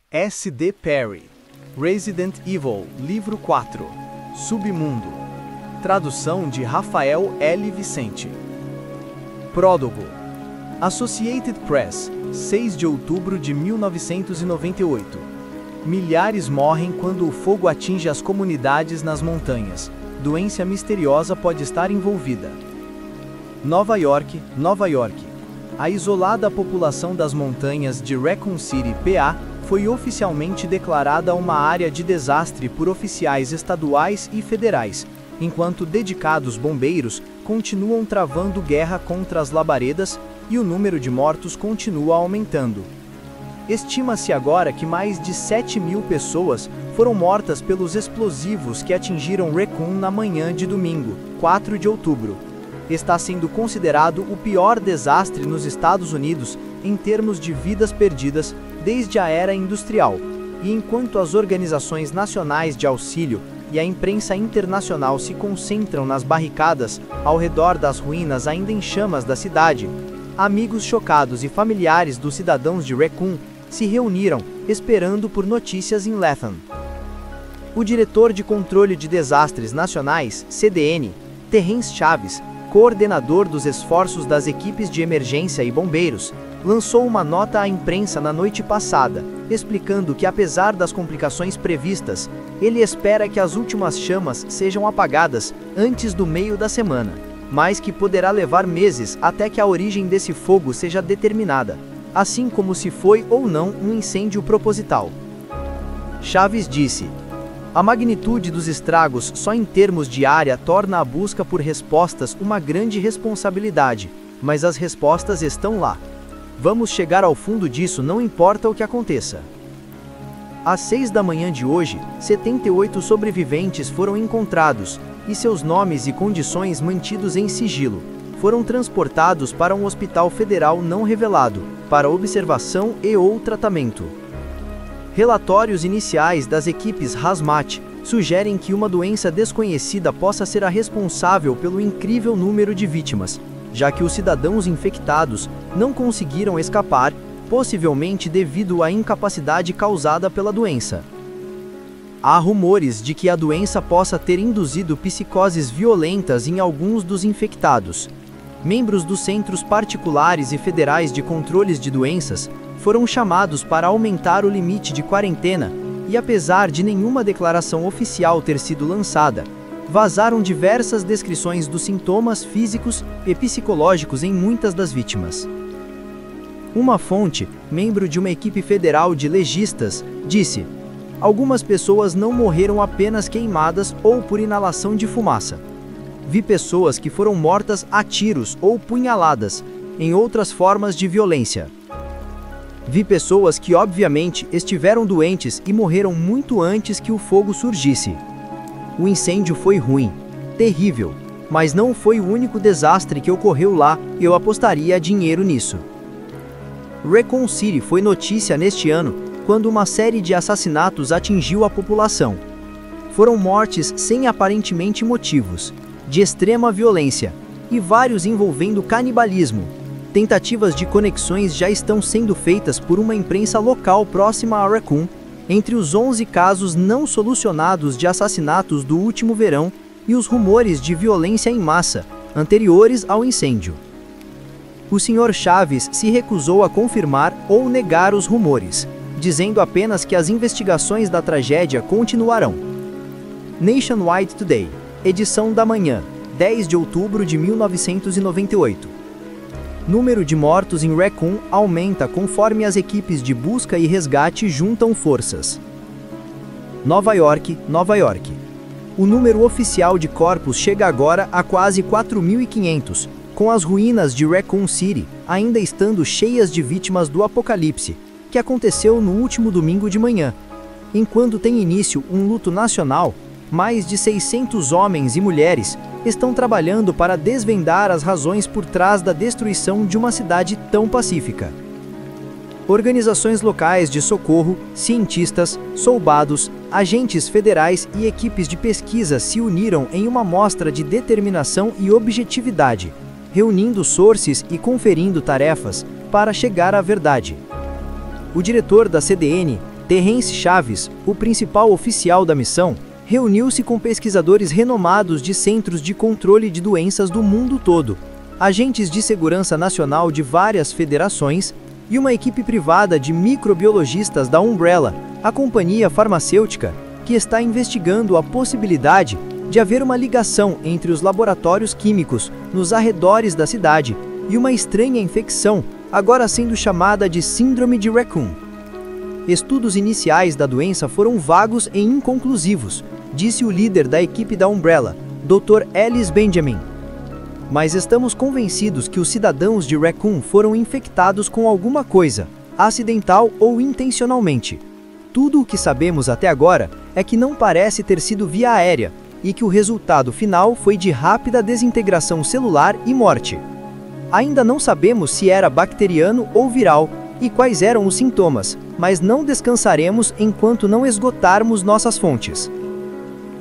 S. D. Perry, Resident Evil, Livro 4, Submundo. Tradução de Rafael L. Vicente. Prólogo. Associated Press, 6 de outubro de 1998. Milhares morrem quando o fogo atinge as comunidades nas montanhas. Doença misteriosa pode estar envolvida. Nova York, Nova York. A isolada população das montanhas de Raccoon City, PA, foi oficialmente declarada uma área de desastre por oficiais estaduais e federais, enquanto dedicados bombeiros continuam travando guerra contra as labaredas e o número de mortos continua aumentando. Estima-se agora que mais de 7.000 pessoas foram mortas pelos explosivos que atingiram Raccoon na manhã de domingo, 4 de outubro. Está sendo considerado o pior desastre nos Estados Unidos em termos de vidas perdidas desde a era industrial, e enquanto as organizações nacionais de auxílio e a imprensa internacional se concentram nas barricadas ao redor das ruínas ainda em chamas da cidade, amigos chocados e familiares dos cidadãos de Raccoon se reuniram, esperando por notícias em Latham. O diretor de Controle de Desastres Nacionais, CDN, Terrence Chaves, coordenador dos esforços das equipes de emergência e bombeiros, lançou uma nota à imprensa na noite passada, explicando que apesar das complicações previstas, ele espera que as últimas chamas sejam apagadas antes do meio da semana, mas que poderá levar meses até que a origem desse fogo seja determinada, assim como se foi ou não um incêndio proposital. Chaves disse: "A magnitude dos estragos só em termos de área torna a busca por respostas uma grande responsabilidade, mas as respostas estão lá. Vamos chegar ao fundo disso, não importa o que aconteça." Às 6 da manhã de hoje, 78 sobreviventes foram encontrados, e seus nomes e condições mantidos em sigilo. Foram transportados para um hospital federal não revelado, para observação e/ou tratamento. Relatórios iniciais das equipes Hazmat sugerem que uma doença desconhecida possa ser a responsável pelo incrível número de vítimas, já que os cidadãos infectados não conseguiram escapar, possivelmente devido à incapacidade causada pela doença. Há rumores de que a doença possa ter induzido psicoses violentas em alguns dos infectados. Membros dos Centros Particulares e Federais de Controles de Doenças foram chamados para aumentar o limite de quarentena, e apesar de nenhuma declaração oficial ter sido lançada, vazaram diversas descrições dos sintomas físicos e psicológicos em muitas das vítimas. Uma fonte, membro de uma equipe federal de legistas, disse: "Algumas pessoas não morreram apenas queimadas ou por inalação de fumaça. Vi pessoas que foram mortas a tiros ou punhaladas, em outras formas de violência. Vi pessoas que obviamente estiveram doentes e morreram muito antes que o fogo surgisse. O incêndio foi ruim, terrível, mas não foi o único desastre que ocorreu lá, e eu apostaria dinheiro nisso." Raccoon City foi notícia neste ano, quando uma série de assassinatos atingiu a população. Foram mortes sem aparentemente motivos, de extrema violência, e vários envolvendo canibalismo. Tentativas de conexões já estão sendo feitas por uma imprensa local próxima a Raccoon, entre os 11 casos não solucionados de assassinatos do último verão e os rumores de violência em massa, anteriores ao incêndio. O Sr. Chaves se recusou a confirmar ou negar os rumores, dizendo apenas que as investigações da tragédia continuarão. Nationwide Today, edição da manhã, 10 de outubro de 1998. Número de mortos em Raccoon aumenta conforme as equipes de busca e resgate juntam forças. Nova York, Nova York. O número oficial de corpos chega agora a quase 4.500, com as ruínas de Raccoon City ainda estando cheias de vítimas do apocalipse, que aconteceu no último domingo de manhã. Enquanto tem início um luto nacional, mais de 600 homens e mulheres estão trabalhando para desvendar as razões por trás da destruição de uma cidade tão pacífica. Organizações locais de socorro, cientistas, soldados, agentes federais e equipes de pesquisa se uniram em uma mostra de determinação e objetividade, reunindo sources e conferindo tarefas para chegar à verdade. O diretor da CDN, Terrence Chaves, o principal oficial da missão, reuniu-se com pesquisadores renomados de centros de controle de doenças do mundo todo, agentes de segurança nacional de várias federações e uma equipe privada de microbiologistas da Umbrella, a companhia farmacêutica que está investigando a possibilidade de haver uma ligação entre os laboratórios químicos nos arredores da cidade e uma estranha infecção, agora sendo chamada de Síndrome de Raccoon. Estudos iniciais da doença foram vagos e inconclusivos, disse o líder da equipe da Umbrella, Dr. Ellis Benjamin. Mas estamos convencidos que os cidadãos de Raccoon foram infectados com alguma coisa, acidental ou intencionalmente. Tudo o que sabemos até agora é que não parece ter sido via aérea e que o resultado final foi de rápida desintegração celular e morte. Ainda não sabemos se era bacteriano ou viral e quais eram os sintomas, mas não descansaremos enquanto não esgotarmos nossas fontes.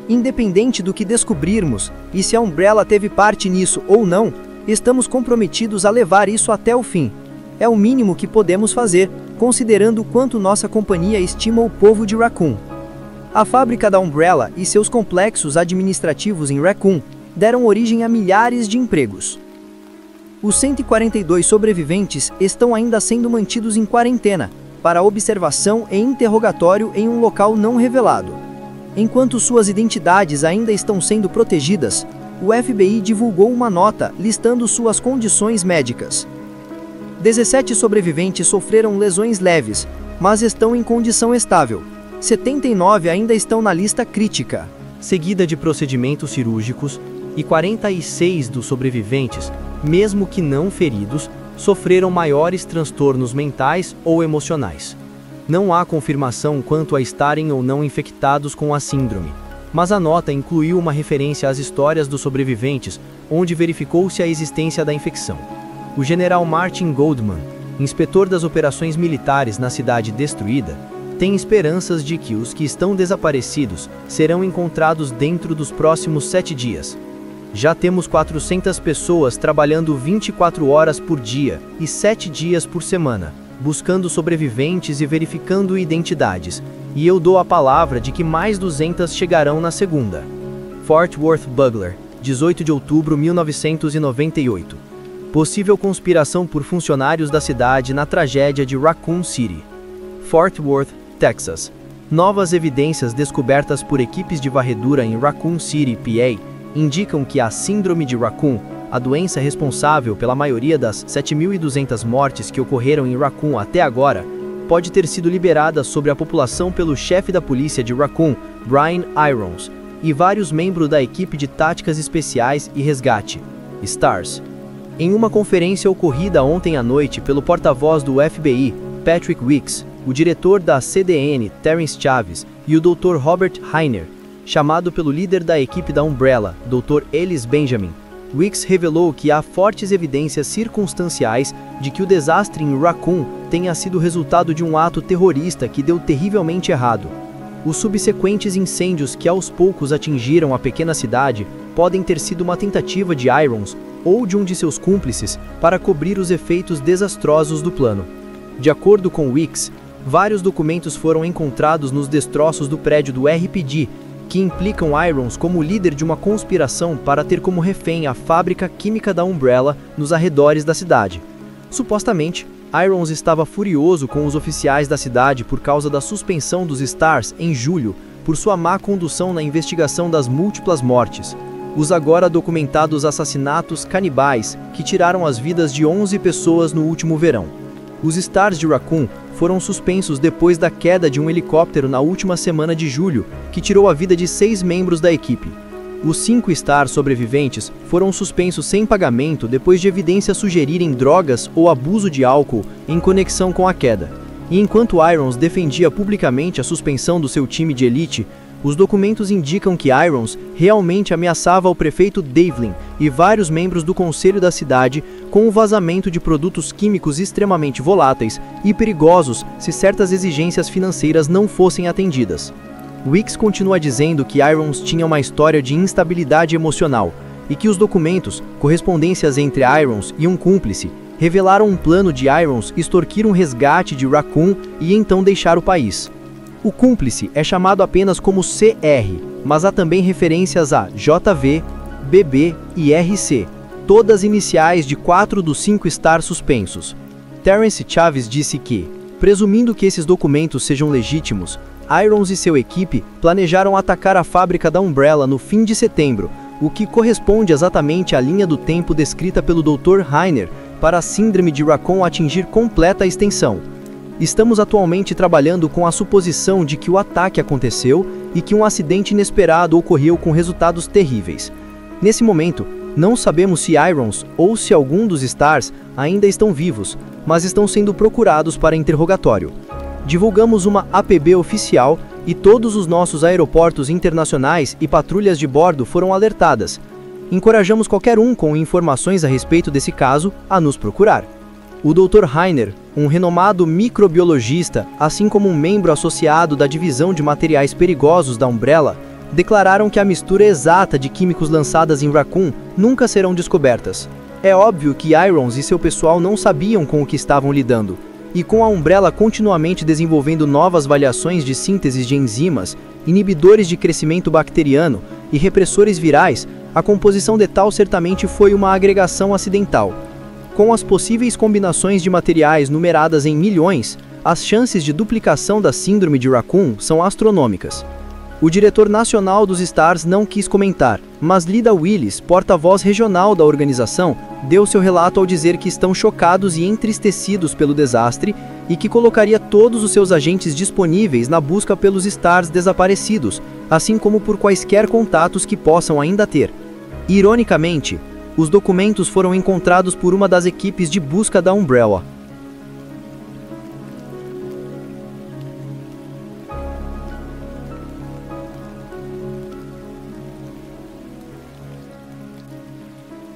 Independente do que descobrirmos e se a Umbrella teve parte nisso ou não, estamos comprometidos a levar isso até o fim. É o mínimo que podemos fazer, considerando o quanto nossa companhia estima o povo de Raccoon. A fábrica da Umbrella e seus complexos administrativos em Raccoon deram origem a milhares de empregos. Os 142 sobreviventes estão ainda sendo mantidos em quarentena, para observação e interrogatório em um local não revelado. Enquanto suas identidades ainda estão sendo protegidas, o FBI divulgou uma nota listando suas condições médicas. 17 sobreviventes sofreram lesões leves, mas estão em condição estável. 79 ainda estão na lista crítica, seguida de procedimentos cirúrgicos, e 46 dos sobreviventes, mesmo que não feridos, sofreram maiores transtornos mentais ou emocionais. Não há confirmação quanto a estarem ou não infectados com a síndrome, mas a nota incluiu uma referência às histórias dos sobreviventes, onde verificou-se a existência da infecção. O general Martin Goldman, inspetor das operações militares na cidade destruída, tem esperanças de que os que estão desaparecidos serão encontrados dentro dos próximos 7 dias. Já temos 400 pessoas trabalhando 24 horas por dia e 7 dias por semana, buscando sobreviventes e verificando identidades, e eu dou a palavra de que mais 200 chegarão na segunda. Fort Worth Bugler, 18 de outubro de 1998. Possível conspiração por funcionários da cidade na tragédia de Raccoon City. Fort Worth, Texas. Novas evidências descobertas por equipes de varredura em Raccoon City, PA, indicam que a Síndrome de Raccoon, a doença responsável pela maioria das 7.200 mortes que ocorreram em Raccoon até agora, pode ter sido liberada sobre a população pelo chefe da polícia de Raccoon, Brian Irons, e vários membros da equipe de táticas especiais e resgate, STARS. Em uma conferência ocorrida ontem à noite pelo porta-voz do FBI, Patrick Weeks, o diretor da CDN, Terrence Chaves, e o Dr. Robert Heiner, chamado pelo líder da equipe da Umbrella, Dr. Ellis Benjamin, Weeks revelou que há fortes evidências circunstanciais de que o desastre em Raccoon tenha sido resultado de um ato terrorista que deu terrivelmente errado. Os subsequentes incêndios que aos poucos atingiram a pequena cidade podem ter sido uma tentativa de Irons ou de um de seus cúmplices para cobrir os efeitos desastrosos do plano. De acordo com Weeks, vários documentos foram encontrados nos destroços do prédio do RPD, que implicam Irons como líder de uma conspiração para ter como refém a fábrica química da Umbrella nos arredores da cidade. Supostamente, Irons estava furioso com os oficiais da cidade por causa da suspensão dos STARS em julho por sua má condução na investigação das múltiplas mortes. Os agora documentados assassinatos canibais que tiraram as vidas de 11 pessoas no último verão. Os STARS de Raccoon foram suspensos depois da queda de um helicóptero na última semana de julho, que tirou a vida de 6 membros da equipe. Os 5 STARS sobreviventes foram suspensos sem pagamento depois de evidências sugerirem drogas ou abuso de álcool em conexão com a queda. E enquanto Irons defendia publicamente a suspensão do seu time de elite, os documentos indicam que Irons realmente ameaçava o prefeito Devlin e vários membros do conselho da cidade com o vazamento de produtos químicos extremamente voláteis e perigosos se certas exigências financeiras não fossem atendidas. Weeks continua dizendo que Irons tinha uma história de instabilidade emocional e que os documentos, correspondências entre Irons e um cúmplice, revelaram um plano de Irons extorquir um resgate de Raccoon e então deixar o país. O cúmplice é chamado apenas como CR, mas há também referências a JV, BB e RC, todas iniciais de 4 dos 5 stars suspensos. Terence Chaves disse que, presumindo que esses documentos sejam legítimos, Irons e sua equipe planejaram atacar a fábrica da Umbrella no fim de setembro, o que corresponde exatamente à linha do tempo descrita pelo Dr. Rainer para a síndrome de Raccoon atingir completa extensão. Estamos atualmente trabalhando com a suposição de que o ataque aconteceu e que um acidente inesperado ocorreu com resultados terríveis. Nesse momento, não sabemos se Irons ou se algum dos Stars ainda estão vivos, mas estão sendo procurados para interrogatório. Divulgamos uma APB oficial e todos os nossos aeroportos internacionais e patrulhas de bordo foram alertadas. Encorajamos qualquer um com informações a respeito desse caso a nos procurar. O Dr. Rainer, um renomado microbiologista, assim como um membro associado da divisão de materiais perigosos da Umbrella, declararam que a mistura exata de químicos lançadas em Raccoon nunca serão descobertas. É óbvio que Irons e seu pessoal não sabiam com o que estavam lidando, e com a Umbrella continuamente desenvolvendo novas variações de síntese de enzimas, inibidores de crescimento bacteriano e repressores virais, a composição letal certamente foi uma agregação acidental. Com as possíveis combinações de materiais numeradas em milhões, as chances de duplicação da síndrome de Raccoon são astronômicas. O diretor nacional dos Stars não quis comentar, mas Lida Willis, porta-voz regional da organização, deu seu relato ao dizer que estão chocados e entristecidos pelo desastre e que colocaria todos os seus agentes disponíveis na busca pelos Stars desaparecidos, assim como por quaisquer contatos que possam ainda ter. Ironicamente, os documentos foram encontrados por uma das equipes de busca da Umbrella.